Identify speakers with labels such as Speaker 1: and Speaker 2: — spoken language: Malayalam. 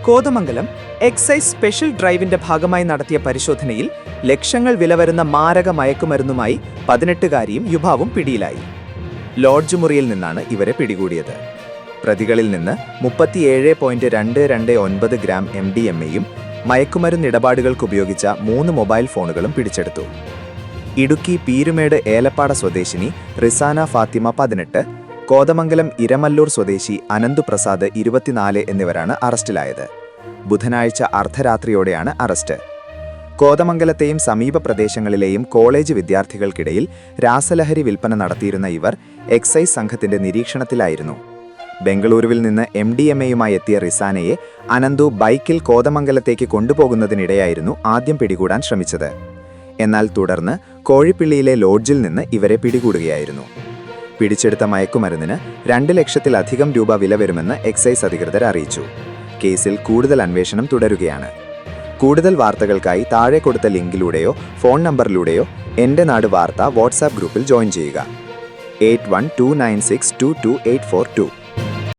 Speaker 1: കോതമംഗലം എക്സൈസ് സ്പെഷ്യൽ ഡ്രൈവിന്റെ ഭാഗമായി നടത്തിയ പരിശോധനയിൽ ലക്ഷങ്ങൾ വില വരുന്ന മാരക മയക്കുമരുന്നുമായി 18-കാരിയും യുവാവും പിടിയിലായി. ലോഡ്ജ് മുറിയിൽ നിന്നാണ് ഇവരെ പിടികൂടിയത്. പ്രതികളിൽ നിന്ന് 37.229 ഗ്രാം MDMAയും മയക്കുമരുന്ന് ഇടപാടുകൾക്ക് ഉപയോഗിച്ച 3 മൊബൈൽ ഫോണുകളും പിടിച്ചെടുത്തു. ഇടുക്കി പീരുമേട് ഏലപ്പാട സ്വദേശിനി റിസാന ഫാത്തിമ 18, കോതമംഗലം ഇരമല്ലൂർ സ്വദേശി അനന്തുപ്രസാദ് 24 എന്നിവരാണ് അറസ്റ്റിലായത്. ബുധനാഴ്ച അർദ്ധരാത്രിയോടെയാണ് അറസ്റ്റ്. കോതമംഗലത്തെയും സമീപ പ്രദേശങ്ങളിലെയും കോളേജ് വിദ്യാർത്ഥികൾക്കിടയിൽ രാസലഹരി വിൽപ്പന നടത്തിയിരുന്ന ഇവർ എക്സൈസ് സംഘത്തിന്റെ നിരീക്ഷണത്തിലായിരുന്നു. ബംഗളൂരുവിൽ നിന്ന് MDMAയുമായി എത്തിയ റിസാനയെ അനന്തു ബൈക്കിൽ കോതമംഗലത്തേക്ക് കൊണ്ടുപോകുന്നതിനിടെയായിരുന്നു ആദ്യം പിടികൂടാൻ ശ്രമിച്ചത്. എന്നാൽ തുടർന്ന് കോഴിപ്പിള്ളിയിലെ ലോഡ്ജിൽ നിന്ന് ഇവരെ പിടികൂടുകയായിരുന്നു. പിടിച്ചെടുത്ത മയക്കുമരുന്നിന് 2 ലക്ഷത്തിലധികം രൂപ വില വരുമെന്ന് എക്സൈസ് അധികൃതർ അറിയിച്ചു. കേസിൽ കൂടുതൽ അന്വേഷണം തുടരുകയാണ്. കൂടുതൽ വാർത്തകൾക്കായി താഴെ കൊടുത്ത ലിങ്കിലൂടെയോ ഫോൺ നമ്പറിലൂടെയോ എൻ്റെ നാട് വാർത്ത വാട്സാപ്പ് ഗ്രൂപ്പിൽ ജോയിൻ ചെയ്യുക. 8129622842